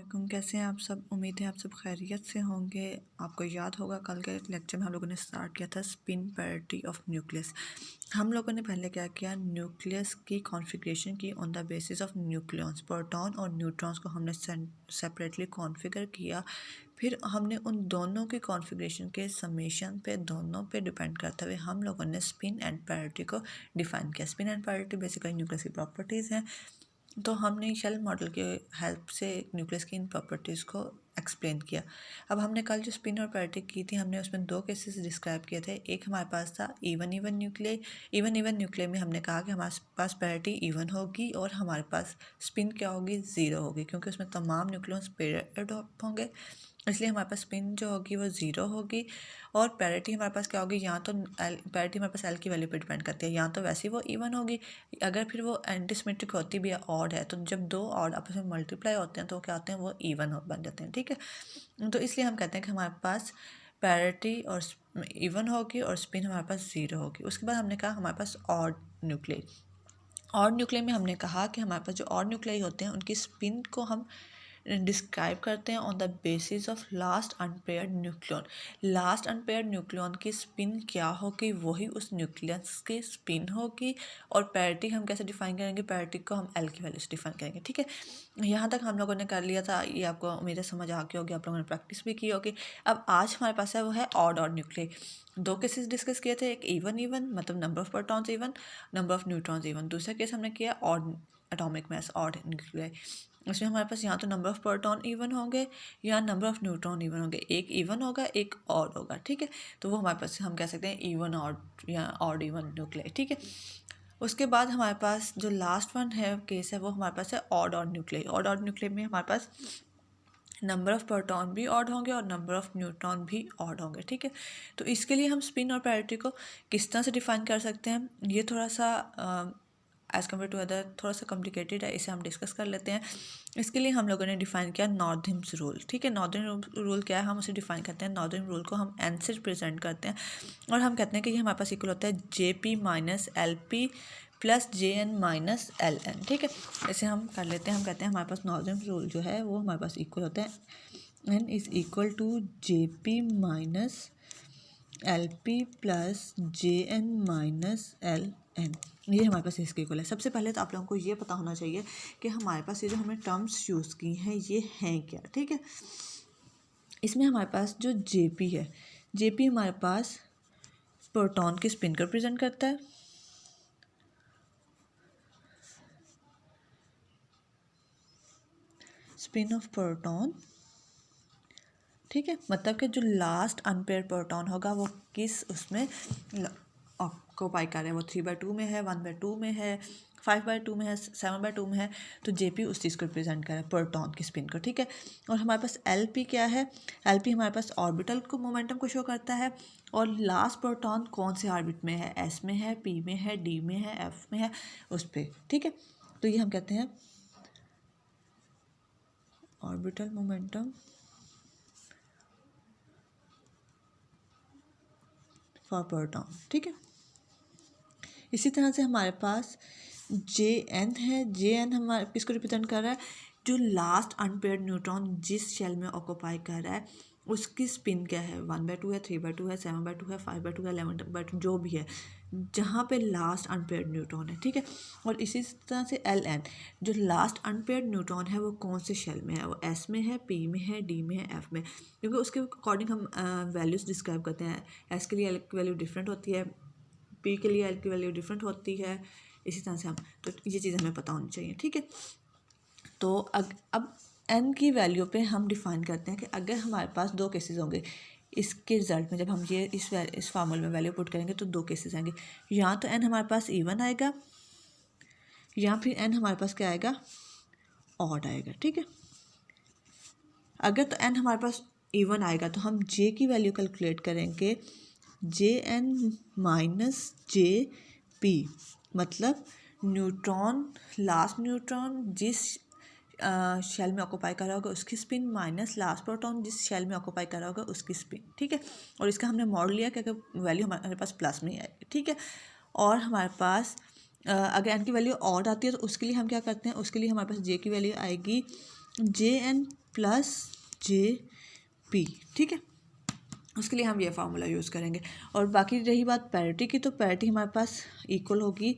वालेकुम। कैसे हैं आप सब? उम्मीद है आप सब खैरियत से होंगे। आपको याद होगा कल के लेक्चर में हम लोगों ने स्टार्ट किया था स्पिन पैरिटी ऑफ न्यूक्लियस। हम लोगों ने पहले क्या किया, न्यूक्लियस की कॉन्फ़िगरेशन की on the basis of nucleons. Proton और न्यूट्रॉन्स को हमने सेपरेटली कॉन्फ़िगर किया। फिर हमने उन दोनों की कॉन्फ़िगरेशन के समेशन पे दोनों पे डिपेंड करते हुए हम लोगों ने स्पिन एंड पैरिटी को डिफ़ाइन किया। Spin and parity basically nucleus की प्रॉपर्टीज़ हैं। तो हमने शेल मॉडल के हेल्प से न्यूक्लियस की इन प्रॉपर्टीज़ को एक्सप्लेन किया। अब हमने कल जो स्पिन और पैरिटी की थी, हमने उसमें दो केसेस डिस्क्राइब किए थे। एक हमारे पास था इवन न्यूक्लियस। इवन न्यूक्लियस में हमने कहा कि हमारे पास पैरिटी इवन होगी और हमारे पास स्पिन क्या होगी, ज़ीरो होगी, क्योंकि उसमें तमाम न्यूक्लियस पेयर्ड होंगे, इसलिए हमारे पास स्पिन जो होगी वो ज़ीरो होगी। और पैरिटी हमारे पास क्या होगी, यहाँ तो पैरिटी हमारे पास एल की वैल्यू पे डिपेंड करती है, यहाँ तो वैसे ही वो इवन होगी। अगर फिर वो एंटीसिमेट्रिक होती भी है, ऑड है, तो जब दो ऑड आपस में मल्टीप्लाई होते हैं तो क्या होते हैं, वो इवन बन जाते हैं। ठीक है, तो इसलिए हम कहते हैं कि हमारे पास पैरिटी और इवन होगी और स्पिन हमारे पास ज़ीरो होगी। उसके बाद हमने कहा हमारे पास ऑड न्यूक्लियस। ऑड न्यूक्लियस में हमने कहा कि हमारे पास जो ऑड न्यूक्लियस होते हैं उनकी स्पिन को हम डिस्क्राइब करते हैं on the basis of last unpaired nucleon. Last unpaired nucleon की स्पिन क्या होगी, वही उस न्यूक्लियस की स्पिन होगी। और पैरिटी हम कैसे डिफाइन करेंगे, पैरिटी को हम एल की वैल्यू से डिफाइन करेंगे। ठीक है, यहाँ तक हम लोगों ने कर लिया था। ये आपको उम्मीद है समझ आ गई होगी, आप लोगों ने प्रैक्टिस भी की होगी। अब आज हमारे पास है वो है ऑड न्यूक्लियस। दो केसेस डिस्कस किए थे, एक इवन मतलब number of protons even, number of neutrons even. दूसरा केस हमने किया odd atomic mass, odd nucleus. इसमें हमारे पास यहाँ तो नंबर ऑफ़ प्रोटॉन इवन होंगे या नंबर ऑफ़ न्यूट्रॉन इवन होंगे, एक इवन होगा एक ऑड होगा। ठीक है, तो वो हमारे पास हम कह सकते हैं इवन ऑड या ऑड इवन न्यूक्लियस। ठीक है, उसके बाद हमारे पास जो लास्ट वन है केस है, वो हमारे पास है ऑड न्यूक्लियस। ऑड न्यूक्लियस में हमारे पास नंबर ऑफ़ प्रोटॉन भी ऑड होंगे और नंबर ऑफ़ न्यूट्रॉन भी ऑड होंगे। ठीक है, तो इसके लिए हम स्पिन और पैरिटी को किस तरह से डिफ़ाइन कर सकते हैं, ये थोड़ा सा एज़ कम्पेयर टू अदर थोड़ा सा कॉम्प्लिकेटेड है, इसे हम डिस्कस कर लेते हैं। इसके लिए हम लोगों ने डिफ़ाइन किया नॉर्दर्न रूल। ठीक है, नॉर्दर्न रूल क्या है, हम उसे डिफ़ाइन करते हैं। नॉर्दर्न रूल को हम एन से प्रेजेंट करते हैं और हम कहते हैं कि ये हमारे पास इक्वल होता है JP minus LP plus JN minus LN। ठीक है, इसे हम कर लेते हैं। हम कहते हैं हमारे पास नॉर्दर्न रूल जो है वो हमारे पास इक्वल होता है N is equal to JP minus LP plus JN minus LN। ये हमारे पास इसके इक्वल है। सबसे पहले तो आप लोगों को ये पता होना चाहिए कि हमारे पास ये जो हमने टर्म्स यूज़ की हैं ये हैं क्या। ठीक है, इसमें हमारे पास जो JP है, JP हमारे पास प्रोटॉन की स्पिन को रिप्रेजेंट करता है। स्पिन ऑफ प्रोटॉन, ठीक है, मतलब कि जो लास्ट अनपेयर प्रोटॉन होगा वो किस उसमें ऑक्यूपाई कर रहे हैं, वो 3/2 में है, 1/2 में है, 5/2 में है, 7/2 में है। तो JP उस चीज़ को रिप्रेजेंट कर रहा है, प्रोटॉन की स्पिन को। ठीक है, और हमारे पास LP क्या है, LP हमारे पास ऑर्बिटल को मोमेंटम को शो करता है। और लास्ट प्रोटॉन कौन से ऑर्बिट में है, S में है, P में है, D में है, F में है, उस पर। ठीक है, तो ये हम कहते हैं ऑर्बिटल मोमेंटम फॉर प्रोटॉन। ठीक है, इसी तरह से हमारे पास JN है। JN हमारे किसको रिप्रेजेंट कर रहा है, जो लास्ट अनपेयर्ड न्यूट्रॉन जिस शेल में ऑक्यूपाई कर रहा है उसकी स्पिन क्या है, 1/2 है, 3/2 है, 7/2 है, 5/2 है, 11/2 जो भी है, जहाँ पे लास्ट अनपेयर्ड न्यूट्रॉन है। ठीक है, और इसी तरह से LN जो लास्ट अनपेयर्ड न्यूट्रॉन है वो कौन से शेल में है, वो S में है, P में है, D में है, F में, क्योंकि उसके अकॉर्डिंग हम वैल्यूज़ डिस्क्राइब करते हैं। S के लिए L की वैल्यू डिफरेंट होती है, P के लिए L की वैल्यू डिफरेंट होती है। इसी तरह से हम, तो ये चीज़ हमें पता होनी चाहिए। ठीक है, तो अब N की वैल्यू पे हम डिफ़ाइन करते हैं कि अगर हमारे पास दो केसेस होंगे, इसके रिज़ल्ट में जब हम ये इस फार्मूले में वैल्यू पुट करेंगे तो दो केसेस आएंगे। यहाँ तो N हमारे पास इवन आएगा, या फिर N हमारे पास क्या आएगा, ऑड आएगा। ठीक है, अगर तो N हमारे पास इवन आएगा तो हम J की वैल्यू कैलकुलेट करेंगे, JN माइनस JP, मतलब न्यूट्रॉन, लास्ट न्यूट्रॉन जिस शेल में ऑक्यूपाई कर रहा होगा उसकी स्पिन माइनस लास्ट प्रोटॉन जिस शेल में ऑक्यूपाई कर रहा होगा उसकी स्पिन। ठीक है, और इसका हमने मॉडल लिया कि अगर वैल्यू हमारे पास प्लस में ही आएगी। ठीक है, और हमारे पास अगर N की वैल्यू ऑड आती है तो उसके लिए हम क्या करते हैं, उसके लिए हमारे पास J की वैल्यू आएगी JN प्लस जे पी, ठीक है। उसके लिए हम ये फार्मूला यूज़ करेंगे। और बाकी रही बात पैरिटी की, तो पैरिटी हमारे पास इक्वल होगी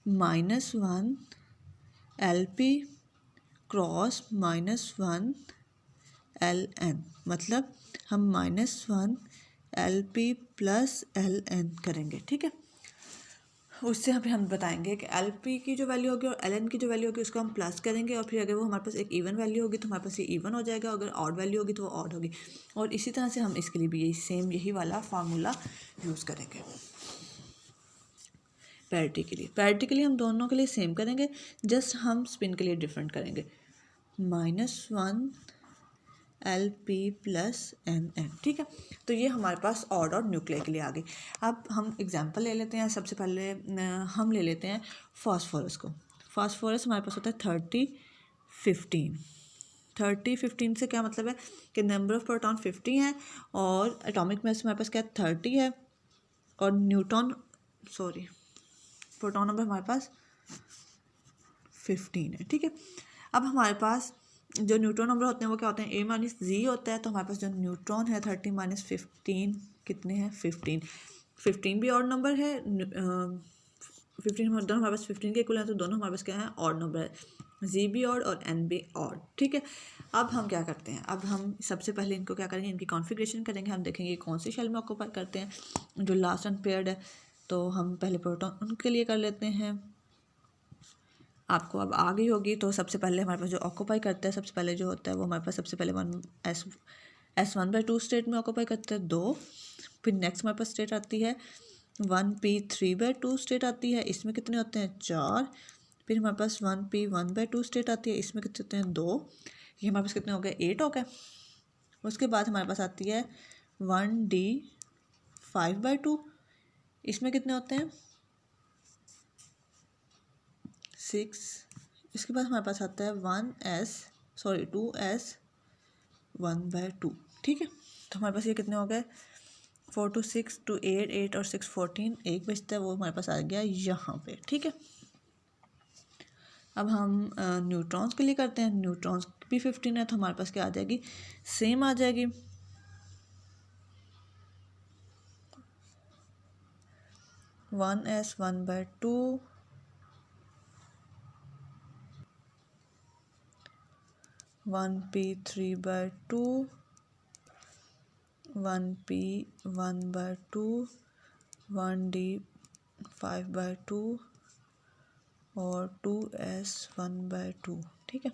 -1 LP क्रॉस -1 LN, मतलब हम -1 LP प्लस LN करेंगे, ठीक है। उससे फिर हम बताएंगे कि LP की जो वैल्यू होगी और LN की जो वैल्यू होगी उसको हम प्लस करेंगे, और फिर अगर वो हमारे पास एक इवन वैल्यू होगी तो हमारे पास ये इवन हो जाएगा, अगर ऑड वैल्यू होगी तो वो ऑड होगी। और इसी तरह से हम इसके लिए भी यही वाला फार्मूला यूज़ करेंगे पैरिटी के लिए। पैरिटी के लिए हम दोनों के लिए सेम करेंगे, जस्ट हम स्पिन के लिए डिफरेंट करेंगे। -1 LP प्लस NN, ठीक है। तो ये हमारे पास ऑड और न्यूक्लियर के लिए आ गई। अब हम एग्जांपल ले लेते हैं। सबसे पहले हम ले लेते हैं फास्फोरस को। फास्फोरस हमारे पास होता है 30 15 से क्या मतलब है कि नंबर ऑफ प्रोटॉन 50 है और एटॉमिक मास हमारे पास क्या 30 है, और प्रोटॉन नंबर हमारे पास 15 है, ठीक है। अब हमारे पास जो न्यूट्रॉन नंबर होते हैं वो क्या होते हैं, A-Z होता है। तो हमारे पास जो न्यूट्रॉन है 30 - 15 कितने हैं 15 भी ऑड नंबर है। 15 दोनों हमारे पास 15 के इक्वल है, तो दोनों हमारे पास क्या है ऑड नंबर है। Z भी ऑड और N भी ऑड, ठीक है। अब हम क्या करते हैं, अब हम सबसे पहले इनको क्या करेंगे, इनकी कॉन्फ़िगरेशन करेंगे। हम देखेंगे कौन सी शेल में ऑक्यूपाई करते हैं। जो लास्ट अनपेयर्ड है तो हम पहले प्रोटॉन उनके लिए कर लेते हैं। आपको अब आ गई होगी। तो सबसे पहले हमारे पास जो ऑक्यूपाई करता है, सबसे पहले जो होता है वो हमारे पास सबसे पहले S1/2 स्टेट में ऑक्यूपाई करता है 2। फिर नेक्स्ट हमारे पास स्टेट आती है 1p 3/2 स्टेट आती है, इसमें कितने होते हैं 4। फिर हमारे पास 1p 1/2 स्टेट आती है, इसमें कितने होते हैं 2। ये हमारे पास कितने हो गए 8 हो गए। उसके बाद हमारे पास आती है 1d 5/2, इसमें कितने होते हैं 6। इसके बाद हमारे पास आता है 2s 1/2, ठीक है। तो हमारे पास ये कितने हो गए 4 2 6 2 8 8 और 6 14, एक बचता है वो हमारे पास आ गया यहाँ पे, ठीक है। अब हम न्यूट्रॉन्स के लिए करते हैं। न्यूट्रॉन्स भी 15 है, तो हमारे पास क्या आ जाएगी सेम आ जाएगी। 1s 1/2 1p 3/2 1p 1/2 1d 5/2 और 2s 1/2, ठीक है।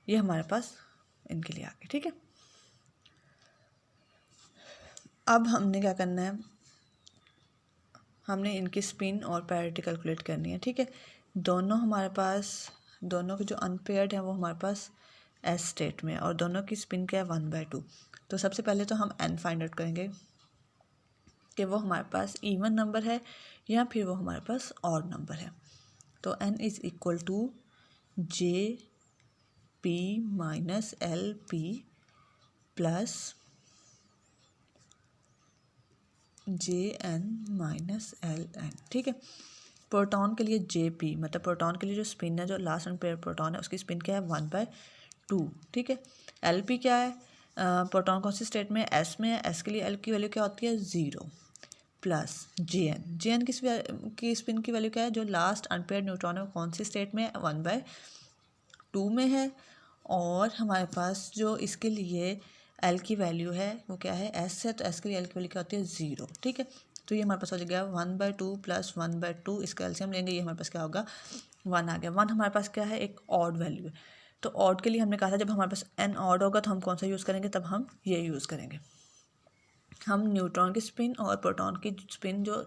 ये हमारे पास इनके लिए आ गए, ठीक है। अब हमने क्या करना है, हमने इनकी स्पिन और पैरिटी कैलकुलेट करनी है, ठीक है। दोनों के जो अनपेयर्ड हैं वो हमारे पास S स्टेट में, और दोनों की स्पिन क्या है 1/2। तो सबसे पहले तो हम N फाइंड आउट करेंगे कि वो हमारे पास इवन नंबर है या फिर वो हमारे पास ऑड नंबर है। तो N is equal to JP - LP plus JN - LN, ठीक है। प्रोटॉन के लिए JP मतलब प्रोटॉन के लिए जो स्पिन है, जो लास्ट अनपेयर प्रोटॉन है उसकी स्पिन क्या है 1/2, ठीक है। LP क्या है, प्रोटॉन कौन सी स्टेट में S में है, S के लिए L की वैल्यू क्या होती है 0 प्लस JN की स्पिन की वैल्यू क्या है, जो लास्ट अनपेयर न्यूट्रॉन है वो कौन सी स्टेट में 1/2 में है। और हमारे पास जो इसके लिए L की वैल्यू है वो क्या है S है, तो S के लिए L की वैल्यू क्या होती है 0, ठीक है। तो ये हमारे पास हो जाएगा 1/2 प्लस 1/2, इसका एलसीएम लेंगे, ये हमारे पास क्या होगा 1 आ गया। 1 हमारे पास क्या है एक ऑड वैल्यू है। तो ऑड के लिए हमने कहा था जब हमारे पास N ऑड होगा तो हम कौन सा यूज़ करेंगे, तब हम ये यूज़ करेंगे। हम न्यूट्रॉन की स्पिन और प्रोटॉन की स्पिन जो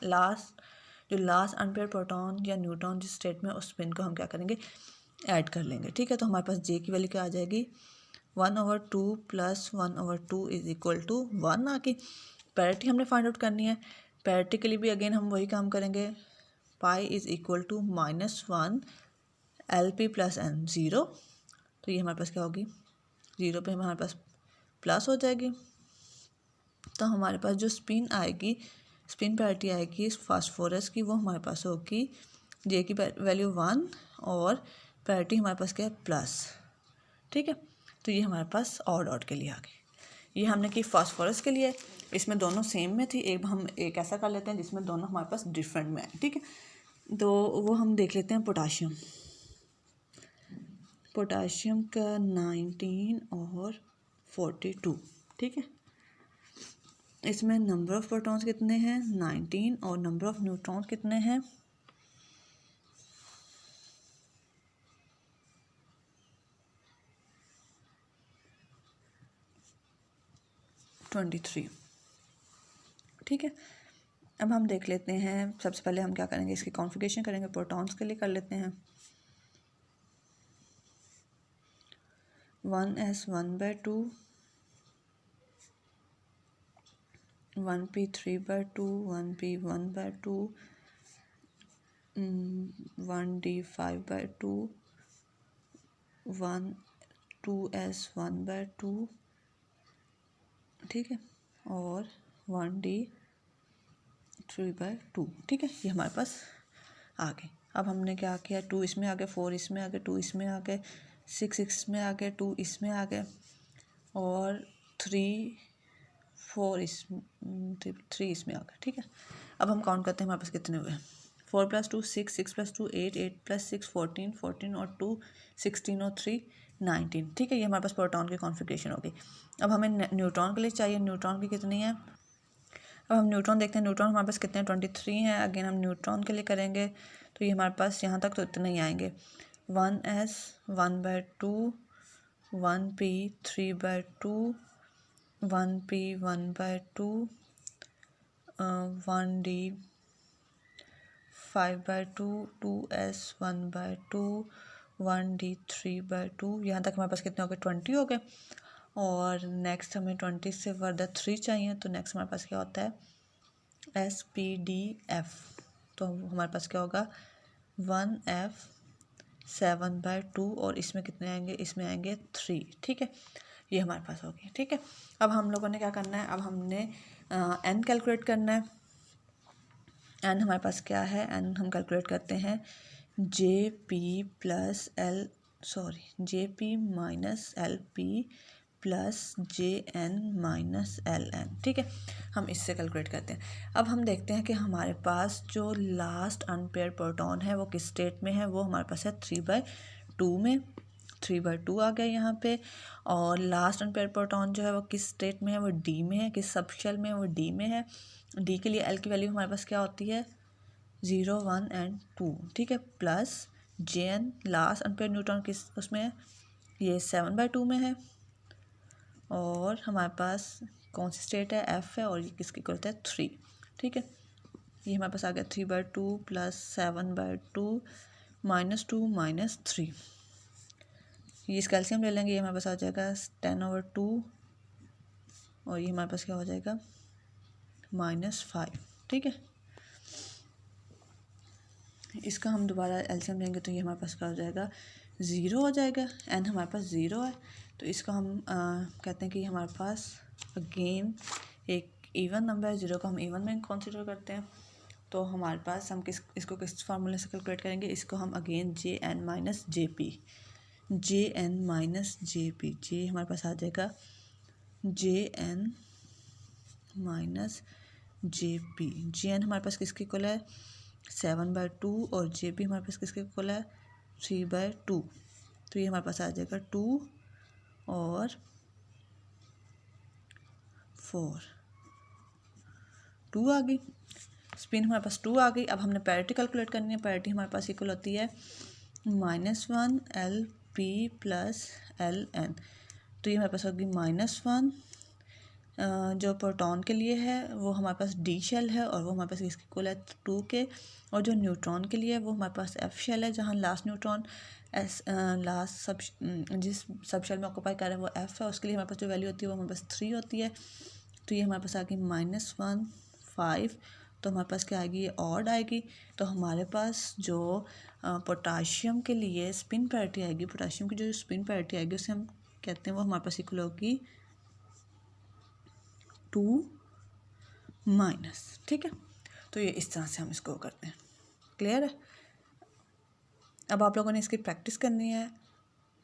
लास्ट अनपेयर प्रोटॉन या न्यूट्रॉन जिस स्टेट में उस स्पिन को हम क्या करेंगे ऐड कर लेंगे, ठीक है। तो हमारे पास J की वैल्यू क्या आ जाएगी 1/2 प्लस 1/2 इज इक्वल टू 1 आ गई। पैरिटी हमने फाइंड आउट करनी है। पैरिटी के लिए भी अगेन हम वही काम करेंगे, pi is equal to -1 LP plus N 0। तो ये हमारे पास क्या होगी 0 पे हमारे पास प्लस हो जाएगी। तो हमारे पास जो स्पिन पैरिटी आएगी इस फास्फोरस की, वो हमारे पास होगी J की वैल्यू 1 और पैरिटी हमारे पास क्या है प्लस, ठीक है। तो ये हमारे पास और डॉट के लिए आ गई। ये हमने की फास्फोरस के लिए, इसमें दोनों सेम में थी। एक हम एक ऐसा कर लेते हैं जिसमें दोनों हमारे पास डिफरेंट में है, ठीक है। तो वो हम देख लेते हैं पोटाशियम। पोटाशियम का 19 और 42, ठीक है। इसमें नंबर ऑफ़ प्रोटॉन्स कितने हैं 19 और नंबर ऑफ़ न्यूट्रॉन्स कितने हैं 23, ठीक है। अब हम देख लेते हैं, सबसे पहले हम क्या करेंगे, इसकी कॉन्फ़िगरेशन करेंगे। प्रोटॉन्स के लिए कर लेते हैं 1s1/2, 1p3/2, 1p1/2, 1d5/2, 2s1/2, ठीक है, और 1d3/2, ठीक है। ये हमारे पास आ गए। अब हमने क्या किया, 2 इसमें आ गए, 4 इसमें आ गए, 2 इसमें आ गए, 6 इसमें आ गए, 2 इसमें आ गए, और 3 4 3 इसमें आ गए, ठीक है। अब हम काउंट करते हैं हमारे पास कितने हुए। 4 + 2 6, 6 + 2 8, 8 + 6 14, 14 और 2 16 और 3 19, ठीक है। ये हमारे पास प्रोटॉन की कॉन्फ़िगरेशन होगी। अब हमें न्यूट्रॉन के लिए चाहिए, न्यूट्रॉन की कितनी है। अब हम न्यूट्रॉन देखते हैं, न्यूट्रॉन हमारे पास कितने 23 हैं। अगेन हम न्यूट्रॉन के लिए करेंगे तो ये हमारे पास यहाँ तक तो इतने ही आएंगे। 1s 1/2, 1p 3/2, 1p 1/2, 1d 5/2, 2s 1/2, 1d 3/2। यहाँ तक हमारे पास कितने हो गए 20 हो गए। और नेक्स्ट हमें 20 से फर्दर 3 चाहिए, तो नेक्स्ट हमारे पास क्या होता है SPDF। तो हमारे पास क्या होगा 1f 7/2, और इसमें कितने आएंगे, इसमें आएंगे 3, ठीक है। ये हमारे पास हो गया, ठीक है। अब हम लोगों ने क्या करना है, अब हमने n कैलकुलेट करना है। n हमारे पास क्या है, n हम कैलकुलेट करते हैं JP minus LP plus JN minus LN, ठीक है। हम इससे कैलकुलेट करते हैं। अब हम देखते हैं कि हमारे पास जो लास्ट अनपेयर प्रोटॉन है वो किस स्टेट में है। वो हमारे पास है 3/2 में, 3/2 आ गया यहाँ पे। और लास्ट अनपेयर प्रोटॉन जो है वो किस स्टेट में है, वो D में है। किस सबशेल में है, वो D में है। D के लिए L की वैल्यू हमारे पास क्या होती है 0 1 और 2, ठीक है, plus JN last unpaired neutron किस उसमें है, ये 7/2 में है। और हमारे पास कौन सी स्टेट है F है, और ये किसकी इक्वल होता है 3, ठीक है। ये हमारे पास आ गया 3/2 प्लस 7/2 -2 -3। ये इस कैल्शियम ले लेंगे, ये हमारे पास आ जाएगा 10/2, और ये हमारे पास क्या हो जाएगा -5, ठीक है। इसका हम दोबारा एलसीएम लेंगे तो ये हमारे पास क्या हो जाएगा 0 हो जाएगा। n हमारे पास 0 है, तो इसका हम कहते हैं कि हमारे पास अगेन एक इवन नंबर है। 0 को हम इवन में कंसीडर करते हैं। तो हमारे पास हम इसको किस फार्मूले से कैलकुलेट करेंगे, इसको हम again JN minus JP, JN minus JP, जे हमारे पास आ जाएगा JN माइनस JP। JN हमारे पास किसके इक्वल है 7/2, और JP हमारे पास किसके इक्वल है 3/2। तो ये हमारे पास आ जाएगा 2 और 4, 2 आ गई। स्पिन हमारे पास 2 आ गई। अब हमने पैरिटी कैलकुलेट करनी है। पैरिटी हमारे पास इक्वल होती है -1 LP प्लस LN। तो ये हमारे पास होगी -1 जो प्रोटॉन के लिए है वो हमारे पास D शेल है, और वो हमारे पास इसकी इक्वल है 2 के। और जो न्यूट्रॉन के लिए है वो हमारे पास F शेल है, जहाँ लास्ट न्यूट्रॉन लास्ट जिस सब शेल में ऑक्यूपाई कर रहा है वो F है, उसके लिए हमारे पास जो वैल्यू होती है वो हमारे पास 3 होती है। तो ये हमारे पास आ गई -1 5, तो हमारे पास क्या आएगी, ये ऑड आएगी। तो हमारे पास जो पोटाशियम के लिए स्पिन पैरिटी आएगी, पोटाशियम की जो स्पिन पैरिटी आएगी उसे हम कहते हैं वो हमारे पास इक्वल होगी 2-, ठीक है। तो ये इस तरह से हम इसको करते हैं। क्लियर है। अब आप लोगों ने इसकी प्रैक्टिस करनी है,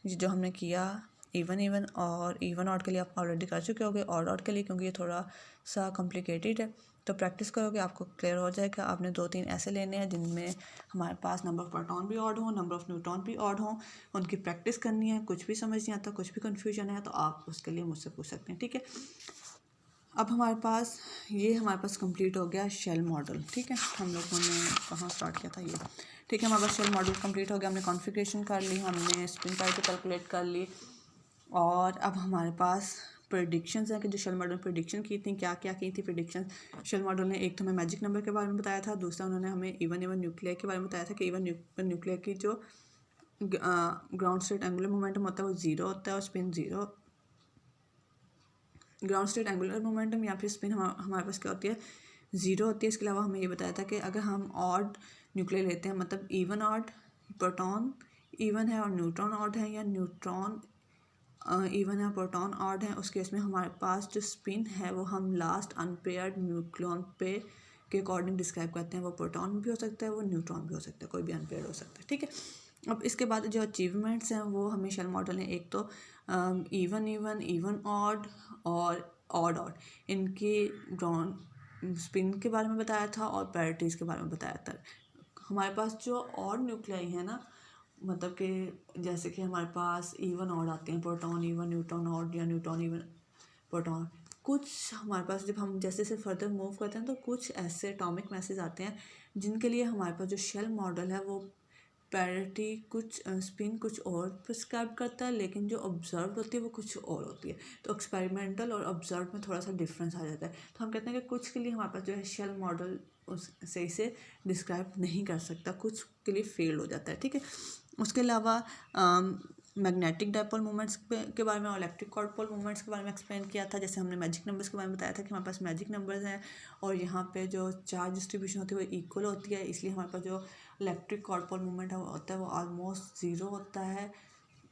जो हमने किया इवन और इवन ऑड के लिए आप ऑलरेडी कर चुके होगे, ऑड ऑड के लिए क्योंकि ये थोड़ा सा कॉम्प्लिकेटेड है, तो प्रैक्टिस करोगे आपको क्लियर हो जाएगा। आपने 2-3 ऐसे लेने हैं जिनमें हमारे पास नंबर ऑफ प्रोटॉन भी ऑड हो, नंबर ऑफ न्यूट्रॉन भी ऑड हो, उनकी प्रैक्टिस करनी है। कुछ भी समझ नहीं आता, कुछ भी कन्फ्यूजन है तो आप उसके लिए मुझसे पूछ सकते हैं, ठीक है। अब हमारे पास कंप्लीट हो गया शेल मॉडल, ठीक है। हम लोगों ने कहाँ स्टार्ट किया था, ये ठीक है। हमारे पास शेल मॉडल कंप्लीट हो गया, हमने कॉन्फ़िगरेशन कर ली, हमने स्पिन पार्टी कैलकुलेट कर ली, और अब हमारे पास प्रेडिक्शंस हैं कि जो शेल मॉडल ने प्रेडिक्शन की थी, क्या क्या की थी प्रेडिक्शन शेल मॉडल ने। एक तो हमें मैजिक नंबर के बारे में बताया था, दूसरा उन्होंने हमें इवन न्यूक्लियर के बारे में बताया था कि इवन न्यूक्लियर की जो ग्राउंड स्टेट एंगुलर मोमेंटम होता है वो 0 होता है, और spin 0 ground state angular momentum या फिर स्पिन हमारे पास क्या होती है, 0 होती है। इसके अलावा हमें ये बताया था कि अगर हम ऑड न्यूक्लियर लेते हैं, मतलब इवन ऑड, प्रोटॉन इवन है और न्यूट्रॉन ऑड है, या न्यूट्रॉन इवन है प्रोटॉन ऑड है, उस केस में हमारे पास जो स्पिन है वो हम लास्ट अनपेयर्ड न्यूक्लियन पे के अकॉर्डिंग डिस्क्राइब करते हैं। वो प्रोटॉन भी हो सकता है, वो न्यूट्रॉन भी हो सकता है, कोई भी अनपेयर्ड हो सकता है, ठीक है। अब इसके बाद जो अचीवमेंट्स हैं वो हमें शेल मॉडल ने एक तो इवन ऑड और ऑड ऑड इनकी ग्राउंड स्पिन के बारे में बताया था, और पैरिटीज़ के बारे में बताया था। हमारे पास जो ऑड न्यूक्लियाई है ना, मतलब कि जैसे कि हमारे पास इवन ऑड आते हैं, प्रोटॉन इवन न्यूट्रॉन ऑड, या न्यूट्रॉन इवन प्रोटॉन। कुछ हमारे पास जब हम जैसे जैसे फर्दर मूव करते हैं तो कुछ ऐसे एटॉमिक मैसेज आते हैं जिनके लिए हमारे पास जो शेल मॉडल है वो पैरिटी कुछ स्पिन कुछ और प्रिस्क्राइब करता है, लेकिन जो ऑब्जर्व होती है वो कुछ और होती है। तो एक्सपेरिमेंटल और ऑब्जर्व में थोड़ा सा डिफरेंस आ जाता है। तो हम कहते हैं कि कुछ के लिए हमारे पास जो है शेल मॉडल उस सही से डिस्क्राइब नहीं कर सकता, कुछ के लिए फेल हो जाता है, ठीक है। उसके अलावा मैग्नेटिक डायपोल मूवमेंट्स के बारे में और इलेक्ट्रिक कॉर्डपोल मूवमेंट्स के बारे में एक्सप्लेन किया था। जैसे हमने मैजिक नंबर्स के बारे में बताया था कि हमारे पास मैजिक नंबर्स हैं और यहाँ पे जो चार्ज डिस्ट्रीब्यूशन होती है वो इक्वल होती है, इसलिए हमारे पास जो इलेक्ट्रिक कॉर्डपोल मूवमेंट होता है वो ऑलमोस्ट 0 होता है,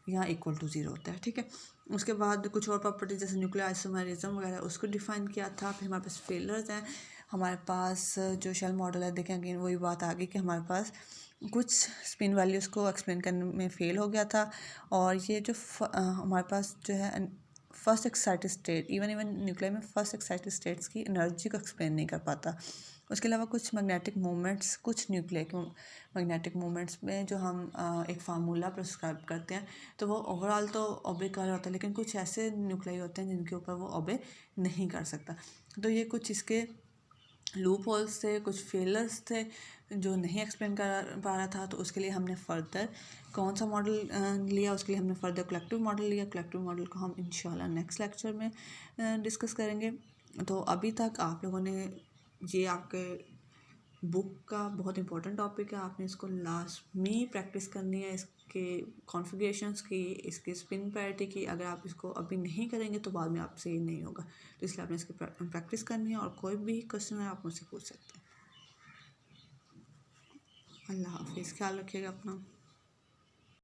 यहाँ इक्वल टू 0 होता है, ठीक है। उसके बाद कुछ और प्रॉपर्टीज जैसे न्यूक्लियर आइसोमेरिज्म वगैरह उसको डिफाइन किया था। फिर हमारे पास फेलर्स हैं, हमारे पास जो शेल मॉडल है, देखें अगेन वही बात आ गई कि हमारे पास कुछ स्पिन वैल्यूज़ को एक्सप्लेन करने में फ़ेल हो गया था, और ये जो हमारे पास जो है first excited state even nuclear में फर्स्ट एक्साइटेड स्टेट्स की एनर्जी को एक्सप्लेन नहीं कर पाता। उसके अलावा कुछ मैग्नेटिक मूवमेंट्स, कुछ न्यूक्लियर के मैग्नेटिक मूवमेंट्स में जो हम एक फार्मूला प्रिस्क्राइब करते हैं तो वो ओवरऑल तो ओबे कर रहा होता है, लेकिन कुछ ऐसे न्यूक्लियर होते हैं जिनके ऊपर वो ओबे नहीं कर सकता। तो ये कुछ इसके लूप होल्स थे, कुछ फेलर्स थे जो नहीं एक्सप्लेन कर पा रहा था। तो उसके लिए हमने फ़र्दर कौन सा मॉडल लिया, उसके लिए हमने फ़र्दर कलेक्टिव मॉडल लिया। कलेक्टिव मॉडल को हम इंशाल्लाह नेक्स्ट लेक्चर में डिस्कस करेंगे। तो अभी तक आप लोगों ने ये आपके बुक का बहुत इंपॉर्टेंट टॉपिक है, आपने इसको लाजमी प्रैक्टिस करनी है, इसके कॉन्फ़िगरेशंस की, इसकी स्पिन पैरिटी की। अगर आप इसको अभी नहीं करेंगे तो बाद में आपसे ये नहीं होगा, तो इसलिए आपने इसकी प्रैक्टिस करनी है। और कोई भी क्वेश्चन है आप मुझसे पूछ सकते हैं। अल्लाह हाफिज़, ख्याल रखिएगा अपना।